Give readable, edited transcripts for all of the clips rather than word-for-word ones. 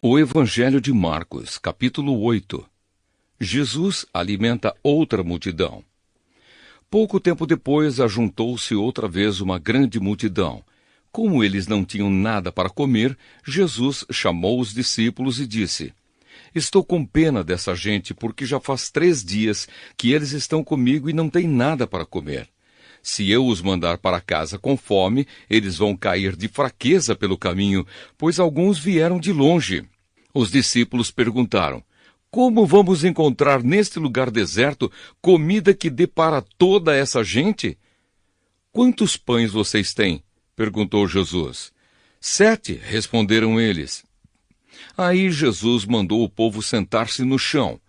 O Evangelho de Marcos, capítulo 8. Jesus alimenta outra multidão. Pouco tempo depois, ajuntou-se outra vez uma grande multidão. Como eles não tinham nada para comer, Jesus chamou os discípulos e disse: Estou com pena dessa gente, porque já faz 3 dias que eles estão comigo e não têm nada para comer. Se eu os mandar para casa com fome, eles vão cair de fraqueza pelo caminho, pois alguns vieram de longe. Os discípulos perguntaram: Como vamos encontrar neste lugar deserto comida que dê para toda essa gente? Quantos pães vocês têm? Perguntou Jesus. 7, responderam eles. Aí Jesus mandou o povo sentar-se no chão.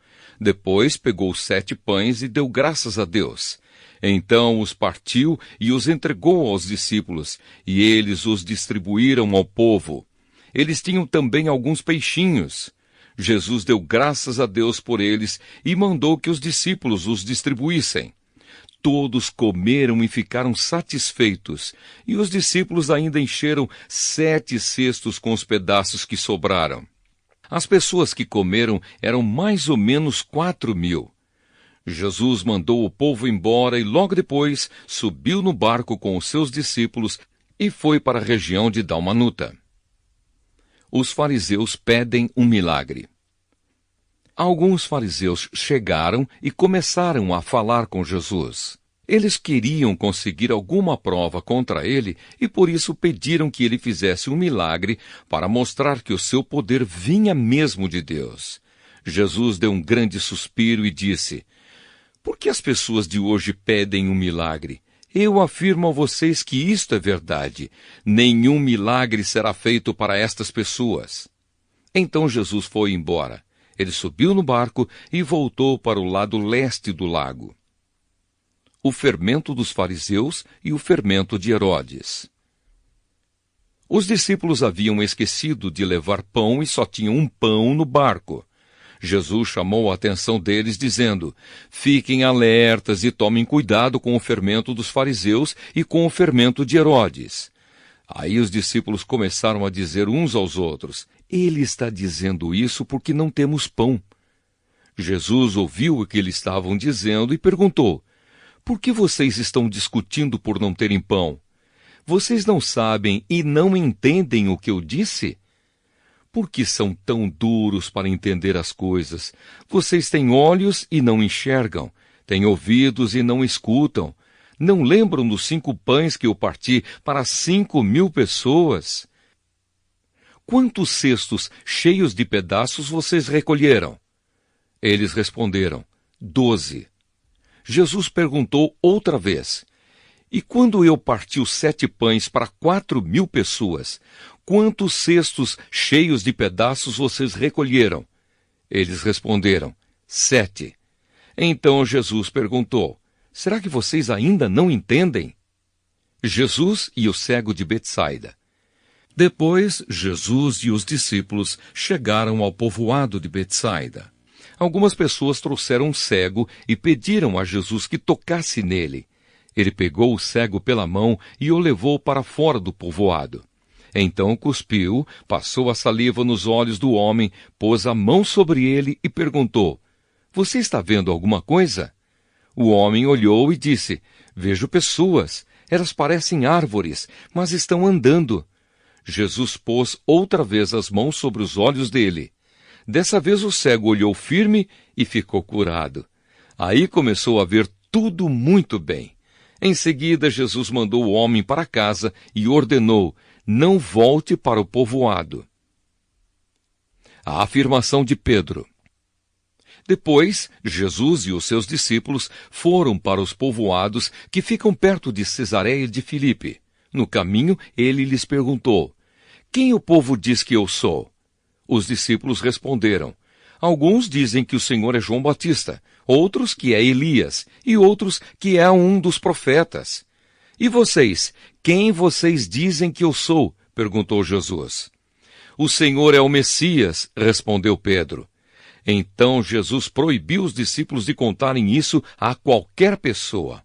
Depois pegou 7 pães e deu graças a Deus. Então os partiu e os entregou aos discípulos, e eles os distribuíram ao povo. Eles tinham também alguns peixinhos. Jesus deu graças a Deus por eles e mandou que os discípulos os distribuíssem. Todos comeram e ficaram satisfeitos, e os discípulos ainda encheram 7 cestos com os pedaços que sobraram. As pessoas que comeram eram mais ou menos 4.000. Jesus mandou o povo embora e logo depois subiu no barco com os seus discípulos e foi para a região de Dalmanuta. Os fariseus pedem um milagre. Alguns fariseus chegaram e começaram a falar com Jesus. Eles queriam conseguir alguma prova contra ele e por isso pediram que ele fizesse um milagre para mostrar que o seu poder vinha mesmo de Deus. Jesus deu um grande suspiro e disse: Por que as pessoas de hoje pedem um milagre? Eu afirmo a vocês que isto é verdade. Nenhum milagre será feito para estas pessoas. Então Jesus foi embora. Ele subiu no barco e voltou para o lado leste do lago. O fermento dos fariseus e o fermento de Herodes. Os discípulos haviam esquecido de levar pão e só tinham um pão no barco. Jesus chamou a atenção deles, dizendo: Fiquem alertas e tomem cuidado com o fermento dos fariseus e com o fermento de Herodes. Aí os discípulos começaram a dizer uns aos outros: Ele está dizendo isso porque não temos pão. Jesus ouviu o que eles estavam dizendo e perguntou: Por que vocês estão discutindo por não terem pão? Vocês não sabem e não entendem o que eu disse? Por que são tão duros para entender as coisas? Vocês têm olhos e não enxergam, têm ouvidos e não escutam. Não lembram dos 5 pães que eu parti para 5.000 pessoas? Quantos cestos cheios de pedaços vocês recolheram? Eles responderam: 12. Jesus perguntou outra vez: E quando eu parti os 7 pães para 4.000 pessoas, quantos cestos cheios de pedaços vocês recolheram? Eles responderam: 7. Então Jesus perguntou: Será que vocês ainda não entendem? Jesus e o cego de Betsaida. Depois, Jesus e os discípulos chegaram ao povoado de Betsaida. Algumas pessoas trouxeram um cego e pediram a Jesus que tocasse nele. Ele pegou o cego pela mão e o levou para fora do povoado. Então cuspiu, passou a saliva nos olhos do homem, pôs a mão sobre ele e perguntou: Você está vendo alguma coisa? O homem olhou e disse: Vejo pessoas. Elas parecem árvores, mas estão andando. Jesus pôs outra vez as mãos sobre os olhos dele. Dessa vez o cego olhou firme e ficou curado. Aí começou a ver tudo muito bem. Em seguida, Jesus mandou o homem para casa e ordenou: Não volte para o povoado. A afirmação de Pedro. Depois, Jesus e os seus discípulos foram para os povoados que ficam perto de Cesareia de Filipe. No caminho, ele lhes perguntou: Quem o povo diz que eu sou? Os discípulos responderam: Alguns dizem que o Senhor é João Batista, outros que é Elias, e outros que é um dos profetas. E vocês, quem vocês dizem que eu sou? Perguntou Jesus. O Senhor é o Messias, respondeu Pedro. Então Jesus proibiu os discípulos de contarem isso a qualquer pessoa.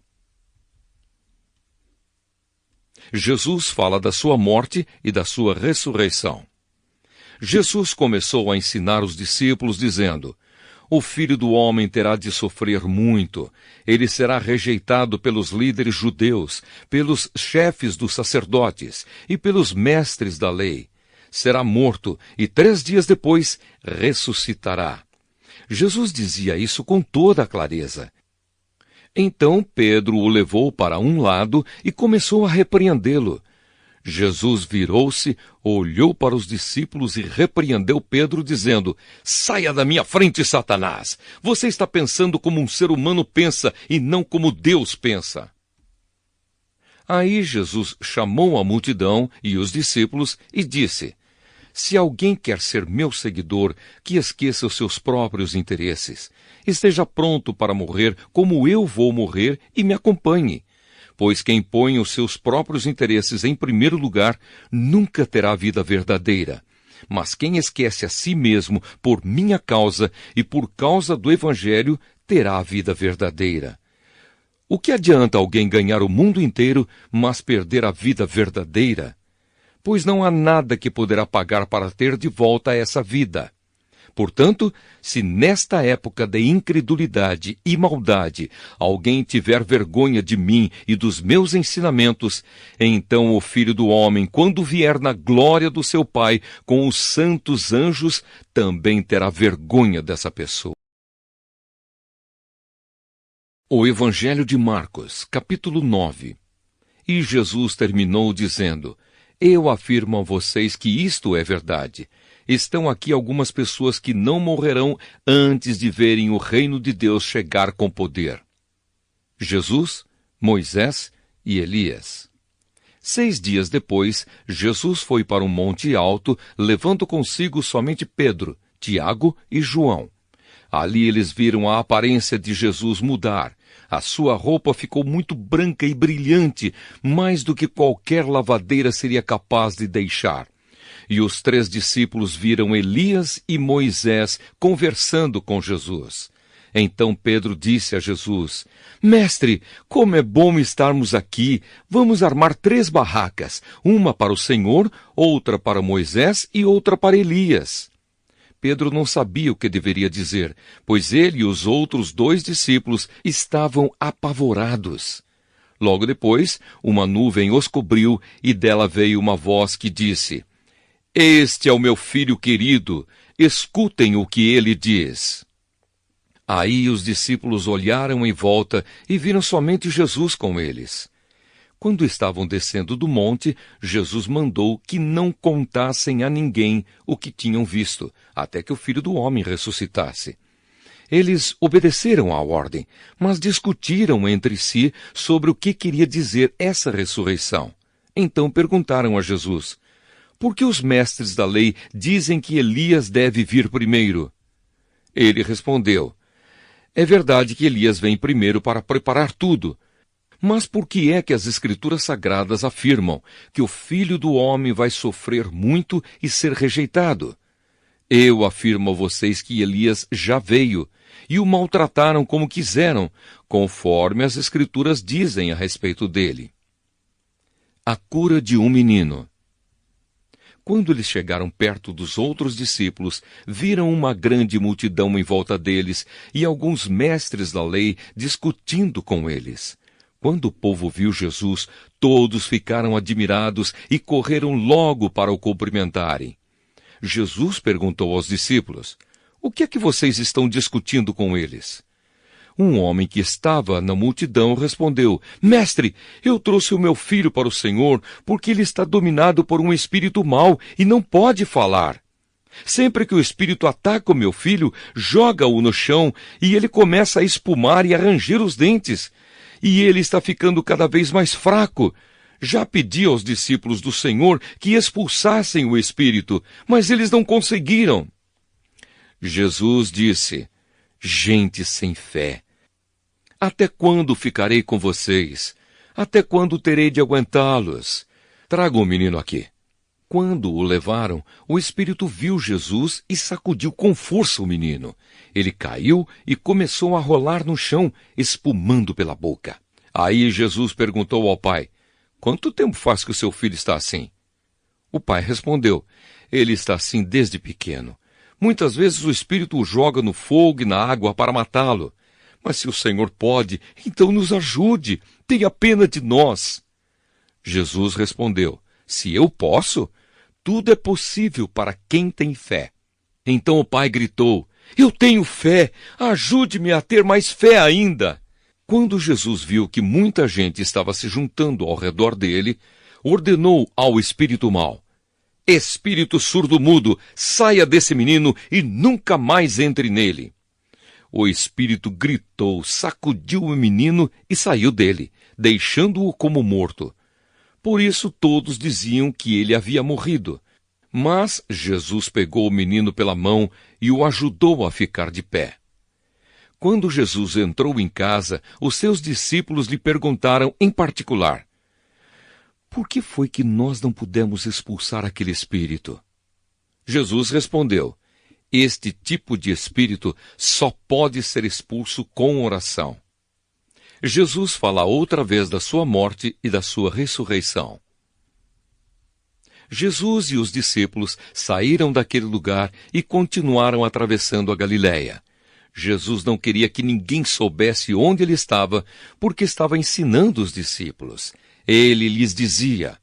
Jesus fala da sua morte e da sua ressurreição. Jesus começou a ensinar os discípulos, dizendo: o Filho do Homem terá de sofrer muito. Ele será rejeitado pelos líderes judeus, pelos chefes dos sacerdotes e pelos mestres da lei. Será morto e 3 dias depois ressuscitará. Jesus dizia isso com toda a clareza. Então Pedro o levou para um lado e começou a repreendê-lo. Jesus virou-se, olhou para os discípulos e repreendeu Pedro, dizendo: saia da minha frente, Satanás! Você está pensando como um ser humano pensa e não como Deus pensa. Aí Jesus chamou a multidão e os discípulos e disse: se alguém quer ser meu seguidor, que esqueça os seus próprios interesses. Esteja pronto para morrer como eu vou morrer e me acompanhe. Pois quem põe os seus próprios interesses em primeiro lugar nunca terá a vida verdadeira. Mas quem esquece a si mesmo por minha causa e por causa do Evangelho terá a vida verdadeira. O que adianta alguém ganhar o mundo inteiro, mas perder a vida verdadeira? Pois não há nada que poderá pagar para ter de volta essa vida. Portanto, se nesta época de incredulidade e maldade alguém tiver vergonha de mim e dos meus ensinamentos, então o Filho do Homem, quando vier na glória do seu Pai com os santos anjos, também terá vergonha dessa pessoa. O Evangelho de Marcos, capítulo 9. E Jesus terminou dizendo: eu afirmo a vocês que isto é verdade. Estão aqui algumas pessoas que não morrerão antes de verem o reino de Deus chegar com poder. Jesus, Moisés e Elias. 6 dias depois, Jesus foi para um monte alto, levando consigo somente Pedro, Tiago e João. Ali eles viram a aparência de Jesus mudar. A sua roupa ficou muito branca e brilhante, mais do que qualquer lavadeira seria capaz de deixar. E os 3 discípulos viram Elias e Moisés conversando com Jesus. Então Pedro disse a Jesus: Mestre, como é bom estarmos aqui. Vamos armar 3 barracas, uma para o Senhor, outra para Moisés e outra para Elias. Pedro não sabia o que deveria dizer, pois ele e os outros 2 discípulos estavam apavorados. Logo depois, uma nuvem os cobriu e dela veio uma voz que disse: Este é o meu filho querido, escutem o que ele diz. Aí os discípulos olharam em volta e viram somente Jesus com eles. Quando estavam descendo do monte, Jesus mandou que não contassem a ninguém o que tinham visto, até que o Filho do Homem ressuscitasse. Eles obedeceram à ordem, mas discutiram entre si sobre o que queria dizer essa ressurreição. Então perguntaram a Jesus: Por que os mestres da lei dizem que Elias deve vir primeiro? Ele respondeu: É verdade que Elias vem primeiro para preparar tudo. Mas por que é que as Escrituras Sagradas afirmam que o Filho do Homem vai sofrer muito e ser rejeitado? Eu afirmo a vocês que Elias já veio, e o maltrataram como quiseram, conforme as Escrituras dizem a respeito dele. A cura de um menino. Quando eles chegaram perto dos outros discípulos, viram uma grande multidão em volta deles e alguns mestres da lei discutindo com eles. Quando o povo viu Jesus, todos ficaram admirados e correram logo para o cumprimentarem. Jesus perguntou aos discípulos: O que é que vocês estão discutindo com eles? Um homem que estava na multidão respondeu: Mestre, eu trouxe o meu filho para o Senhor porque ele está dominado por um espírito mau e não pode falar. Sempre que o espírito ataca o meu filho, joga-o no chão e ele começa a espumar e a ranger os dentes. E ele está ficando cada vez mais fraco. Já pedi aos discípulos do Senhor que expulsassem o espírito, mas eles não conseguiram. Jesus disse: Gente sem fé, até quando ficarei com vocês? Até quando terei de aguentá-los? Traga o menino aqui. Quando o levaram, o espírito viu Jesus e sacudiu com força o menino. Ele caiu e começou a rolar no chão, espumando pela boca. Aí Jesus perguntou ao pai: Quanto tempo faz que o seu filho está assim? O pai respondeu: ele está assim desde pequeno. Muitas vezes o espírito o joga no fogo e na água para matá-lo. Mas se o Senhor pode, então nos ajude. Tenha pena de nós. Jesus respondeu: se eu posso, tudo é possível para quem tem fé. Então o pai gritou: eu tenho fé, ajude-me a ter mais fé ainda. Quando Jesus viu que muita gente estava se juntando ao redor dele, ordenou ao espírito mau: espírito surdo-mudo, saia desse menino e nunca mais entre nele. O espírito gritou, sacudiu o menino e saiu dele, deixando-o como morto. Por isso todos diziam que ele havia morrido. Mas Jesus pegou o menino pela mão e o ajudou a ficar de pé. Quando Jesus entrou em casa, os seus discípulos lhe perguntaram em particular: por que foi que nós não pudemos expulsar aquele espírito? Jesus respondeu: este tipo de espírito só pode ser expulso com oração. Jesus fala outra vez da sua morte e da sua ressurreição. Jesus e os discípulos saíram daquele lugar e continuaram atravessando a Galiléia. Jesus não queria que ninguém soubesse onde ele estava, porque estava ensinando os discípulos. Ele lhes dizia: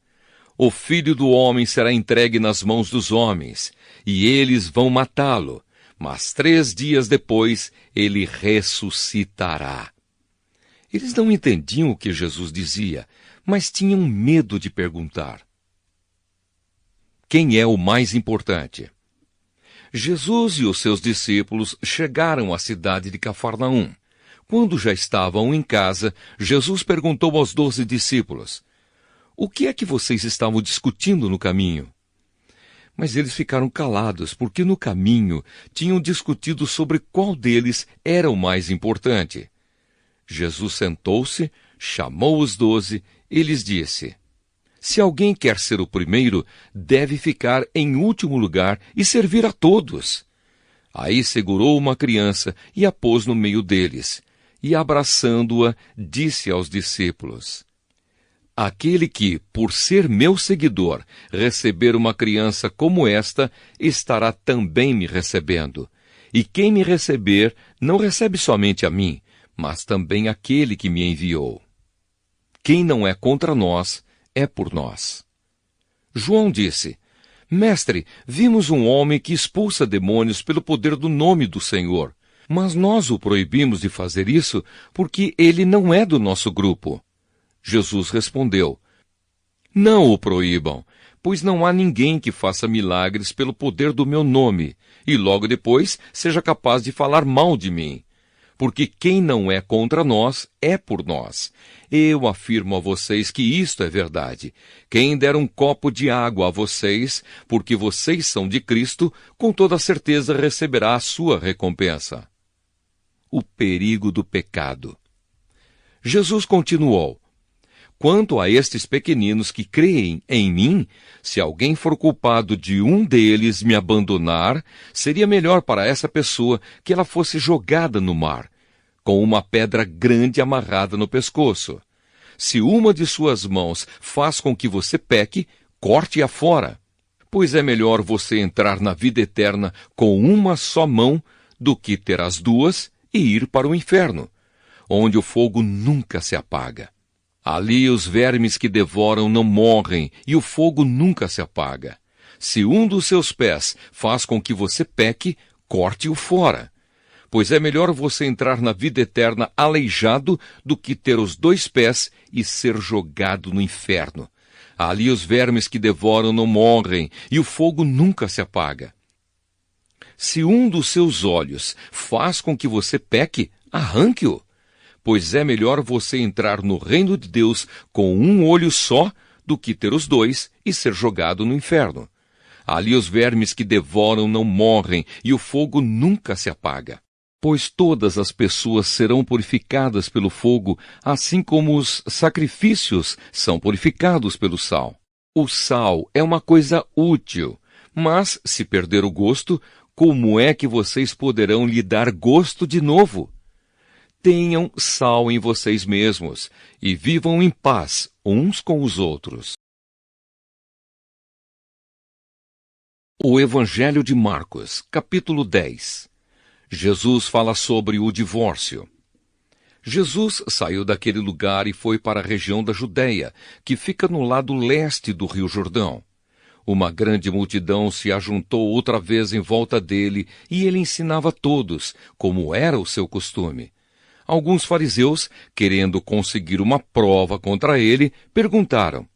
o Filho do Homem será entregue nas mãos dos homens, e eles vão matá-lo, mas 3 dias depois ele ressuscitará. Eles não entendiam o que Jesus dizia, mas tinham medo de perguntar. Quem é o mais importante? Jesus e os seus discípulos chegaram à cidade de Cafarnaum. Quando já estavam em casa, Jesus perguntou aos 12 discípulos: o que é que vocês estavam discutindo no caminho? Mas eles ficaram calados, porque no caminho tinham discutido sobre qual deles era o mais importante. Jesus sentou-se, chamou os 12 e lhes disse: se alguém quer ser o primeiro, deve ficar em último lugar e servir a todos. Aí segurou uma criança e a pôs no meio deles, e abraçando-a, disse aos discípulos: aquele que, por ser meu seguidor, receber uma criança como esta, estará também me recebendo. E quem me receber, não recebe somente a mim, mas também aquele que me enviou. Quem não é contra nós, é por nós. João disse: mestre, vimos um homem que expulsa demônios pelo poder do nome do Senhor, mas nós o proibimos de fazer isso porque ele não é do nosso grupo. Jesus respondeu: não o proíbam, pois não há ninguém que faça milagres pelo poder do meu nome, e logo depois seja capaz de falar mal de mim. Porque quem não é contra nós, é por nós. Eu afirmo a vocês que isto é verdade. Quem der um copo de água a vocês, porque vocês são de Cristo, com toda certeza receberá a sua recompensa. O perigo do pecado. Jesus continuou: quanto a estes pequeninos que creem em mim, se alguém for culpado de um deles me abandonar, seria melhor para essa pessoa que ela fosse jogada no mar, com uma pedra grande amarrada no pescoço. Se uma de suas mãos faz com que você peque, corte-a fora. Pois é melhor você entrar na vida eterna com uma só mão do que ter as duas e ir para o inferno, onde o fogo nunca se apaga. Ali os vermes que devoram não morrem e o fogo nunca se apaga. Se um dos seus pés faz com que você peque, corte-o fora. Pois é melhor você entrar na vida eterna aleijado do que ter os 2 pés e ser jogado no inferno. Ali os vermes que devoram não morrem e o fogo nunca se apaga. Se um dos seus olhos faz com que você peque, arranque-o. Pois é melhor você entrar no reino de Deus com um olho só do que ter os 2 e ser jogado no inferno. Ali os vermes que devoram não morrem e o fogo nunca se apaga. Pois todas as pessoas serão purificadas pelo fogo, assim como os sacrifícios são purificados pelo sal. O sal é uma coisa útil, mas se perder o gosto, como é que vocês poderão lhe dar gosto de novo? Tenham sal em vocês mesmos e vivam em paz uns com os outros. O Evangelho de Marcos, capítulo 10. Jesus fala sobre o divórcio. Jesus saiu daquele lugar e foi para a região da Judéia, que fica no lado leste do Rio Jordão. Uma grande multidão se ajuntou outra vez em volta dele e ele ensinava a todos, como era o seu costume. Alguns fariseus, querendo conseguir uma prova contra ele, perguntaram: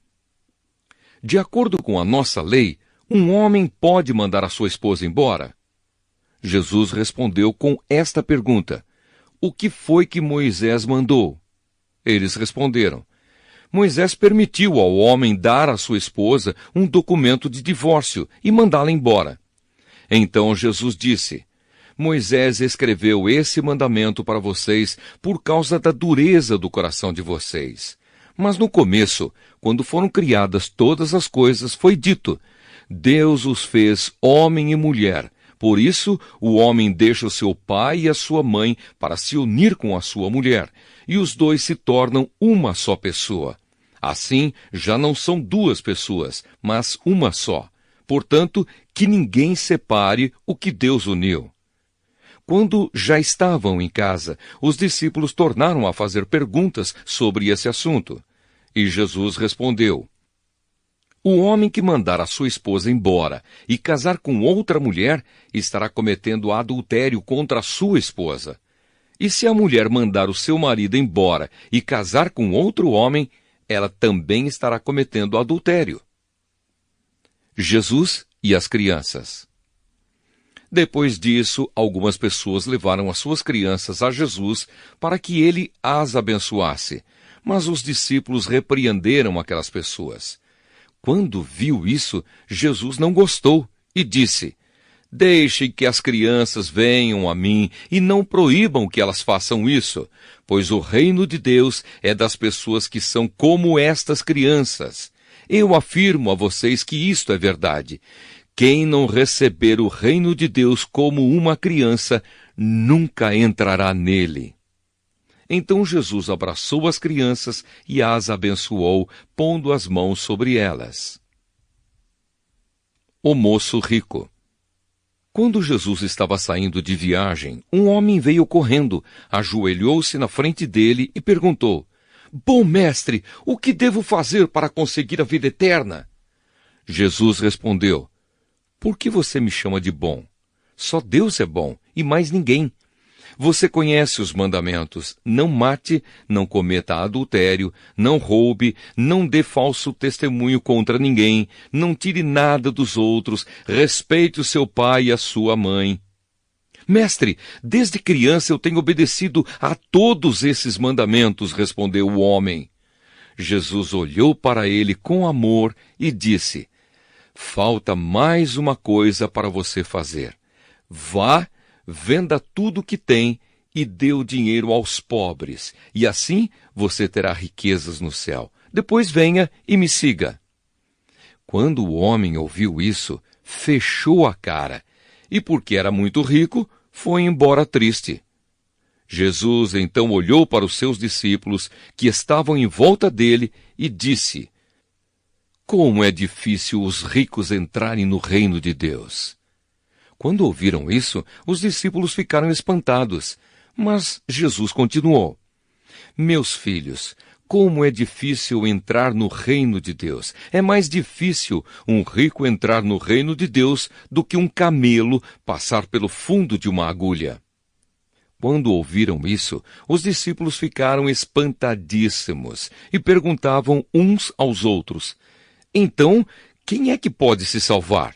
de acordo com a nossa lei, um homem pode mandar a sua esposa embora? Jesus respondeu com esta pergunta: o que foi que Moisés mandou? Eles responderam: Moisés permitiu ao homem dar à sua esposa um documento de divórcio e mandá-la embora. Então Jesus disse: Moisés escreveu esse mandamento para vocês por causa da dureza do coração de vocês. Mas no começo, quando foram criadas todas as coisas, foi dito: Deus os fez homem e mulher. Por isso, o homem deixa o seu pai e a sua mãe para se unir com a sua mulher, e os dois se tornam uma só pessoa. Assim, já não são duas pessoas, mas uma só. Portanto, que ninguém separe o que Deus uniu. Quando já estavam em casa, os discípulos tornaram a fazer perguntas sobre esse assunto. E Jesus respondeu: o homem que mandar a sua esposa embora e casar com outra mulher estará cometendo adultério contra a sua esposa. E se a mulher mandar o seu marido embora e casar com outro homem, ela também estará cometendo adultério. Jesus e as crianças. Depois disso, algumas pessoas levaram as suas crianças a Jesus para que ele as abençoasse. Mas os discípulos repreenderam aquelas pessoas. Quando viu isso, Jesus não gostou e disse: deixem que as crianças venham a mim e não proíbam que elas façam isso, pois o reino de Deus é das pessoas que são como estas crianças. Eu afirmo a vocês que isto é verdade. Quem não receber o reino de Deus como uma criança, nunca entrará nele. Então Jesus abraçou as crianças e as abençoou, pondo as mãos sobre elas. O moço rico. Quando Jesus estava saindo de viagem, um homem veio correndo, ajoelhou-se na frente dele e perguntou: bom mestre, o que devo fazer para conseguir a vida eterna? Jesus respondeu: por que você me chama de bom? Só Deus é bom, e mais ninguém. Você conhece os mandamentos: não mate, não cometa adultério, não roube, não dê falso testemunho contra ninguém, não tire nada dos outros, respeite o seu pai e a sua mãe. Mestre, desde criança eu tenho obedecido a todos esses mandamentos, respondeu o homem. Jesus olhou para ele com amor e disse: falta mais uma coisa para você fazer. Vá, venda tudo o que tem e dê o dinheiro aos pobres, e assim você terá riquezas no céu. Depois venha e me siga. Quando o homem ouviu isso, fechou a cara, e porque era muito rico, foi embora triste. Jesus então olhou para os seus discípulos, que estavam em volta dele, e disse: como é difícil os ricos entrarem no reino de Deus. Quando ouviram isso, os discípulos ficaram espantados. Mas Jesus continuou: meus filhos, como é difícil entrar no reino de Deus. É mais difícil um rico entrar no reino de Deus do que um camelo passar pelo fundo de uma agulha. Quando ouviram isso, os discípulos ficaram espantadíssimos e perguntavam uns aos outros: então, quem é que pode se salvar?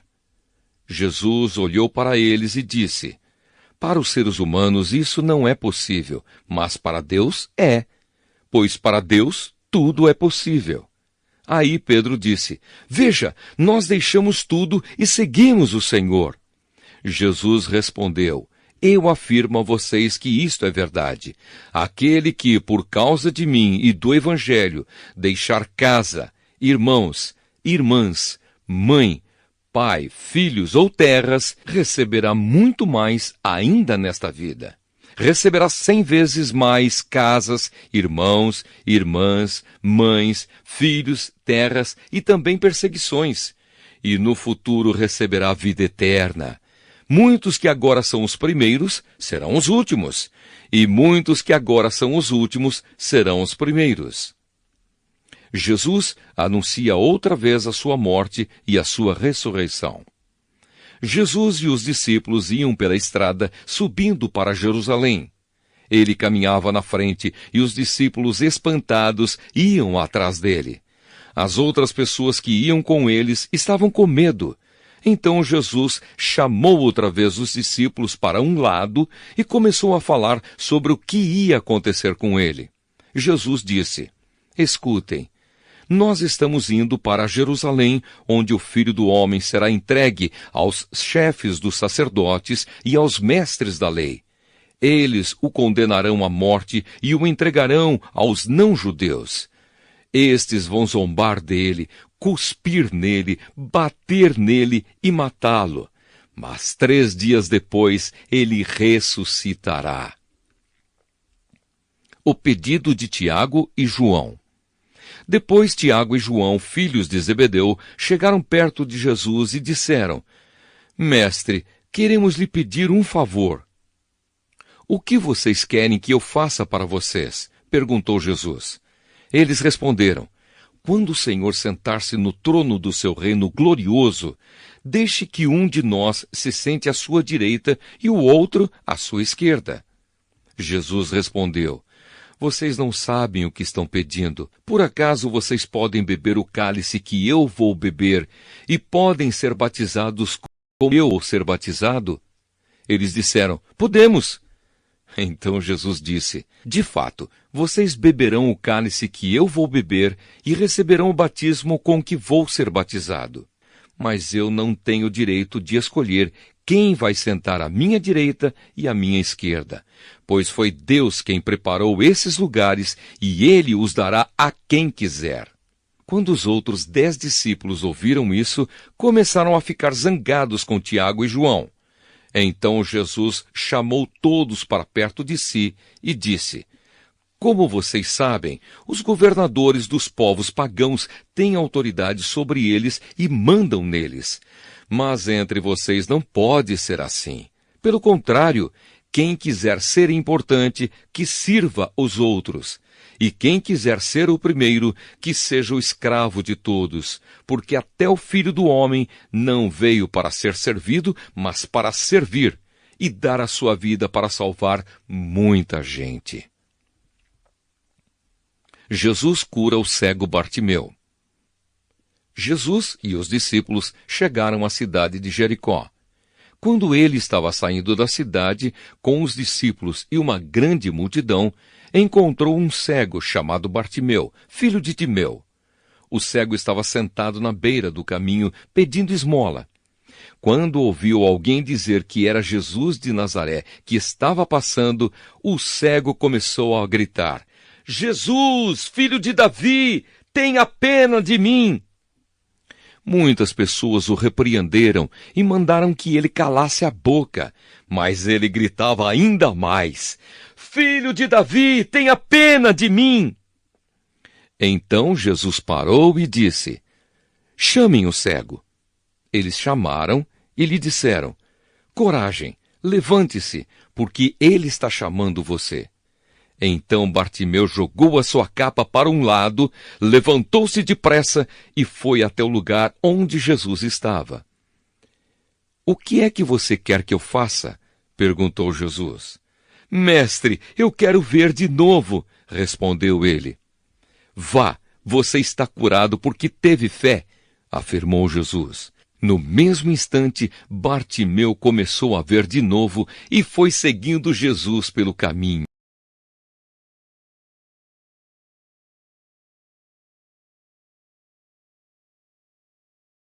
Jesus olhou para eles e disse: para os seres humanos isso não é possível, mas para Deus é, pois para Deus tudo é possível. Aí Pedro disse: veja, nós deixamos tudo e seguimos o Senhor. Jesus respondeu: eu afirmo a vocês que isto é verdade. Aquele que, por causa de mim e do Evangelho, deixar casa, irmãos, irmãs, mãe, pai, filhos ou terras, receberá muito mais ainda nesta vida. Receberá 100 vezes mais casas, irmãos, irmãs, mães, filhos, terras e também perseguições. e no futuro receberá a vida eterna. Muitos que agora são os primeiros serão os últimos, e muitos que agora são os últimos serão os primeiros. Jesus anuncia outra vez a sua morte e a sua ressurreição. Jesus e os discípulos iam pela estrada subindo para Jerusalém. Ele caminhava na frente e os discípulos, espantados, iam atrás dele. As outras pessoas que iam com eles estavam com medo. Então Jesus chamou outra vez os discípulos para um lado e começou a falar sobre o que ia acontecer com ele. Jesus disse: Escutem, nós estamos indo para Jerusalém, onde o Filho do Homem será entregue aos chefes dos sacerdotes e aos mestres da lei. Eles o condenarão à morte e o entregarão aos não-judeus. Estes vão zombar dele, cuspir nele, bater nele e matá-lo. Mas 3 dias depois ele ressuscitará. O pedido de Tiago e João. Depois Tiago e João, filhos de Zebedeu, chegaram perto de Jesus e disseram: Mestre, queremos lhe pedir um favor. O que vocês querem que eu faça para vocês? Perguntou Jesus. Eles responderam: Quando o Senhor sentar-se no trono do seu reino glorioso, deixe que um de nós se sente à sua direita e o outro à sua esquerda. Jesus respondeu: Vocês não sabem o que estão pedindo. Por acaso vocês podem beber o cálice que eu vou beber e podem ser batizados como eu vou ser batizado? Eles disseram: Podemos. Então Jesus disse: De fato, vocês beberão o cálice que eu vou beber e receberão o batismo com que vou ser batizado. Mas eu não tenho direito de escolher quem vai sentar à minha direita e à minha esquerda, pois foi Deus quem preparou esses lugares e Ele os dará a quem quiser. Quando os outros 10 discípulos ouviram isso, começaram a ficar zangados com Tiago e João. Então Jesus chamou todos para perto de si e disse: Como vocês sabem, os governadores dos povos pagãos têm autoridade sobre eles e mandam neles. Mas entre vocês não pode ser assim. Pelo contrário, quem quiser ser importante, que sirva os outros. E quem quiser ser o primeiro, que seja o escravo de todos, porque até o Filho do Homem não veio para ser servido, mas para servir, e dar a sua vida para salvar muita gente. Jesus cura o cego Bartimeu. Jesus e os discípulos chegaram à cidade de Jericó. Quando ele estava saindo da cidade, com os discípulos e uma grande multidão, encontrou um cego chamado Bartimeu, filho de Timeu. O cego estava sentado na beira do caminho, pedindo esmola. Quando ouviu alguém dizer que era Jesus de Nazaré que estava passando, o cego começou a gritar: Jesus, filho de Davi, tenha pena de mim! Muitas pessoas o repreenderam e mandaram que ele calasse a boca, mas ele gritava ainda mais: Filho de Davi, tenha pena de mim! Então Jesus parou e disse: Chamem o cego. Eles chamaram e lhe disseram: Coragem, levante-se, porque ele está chamando você. Então Bartimeu jogou a sua capa para um lado, levantou-se depressa e foi até o lugar onde Jesus estava. O que é que você quer que eu faça? Perguntou Jesus. Mestre, eu quero ver de novo, respondeu ele. Vá, você está curado porque teve fé, afirmou Jesus. No mesmo instante, Bartimeu começou a ver de novo e foi seguindo Jesus pelo caminho.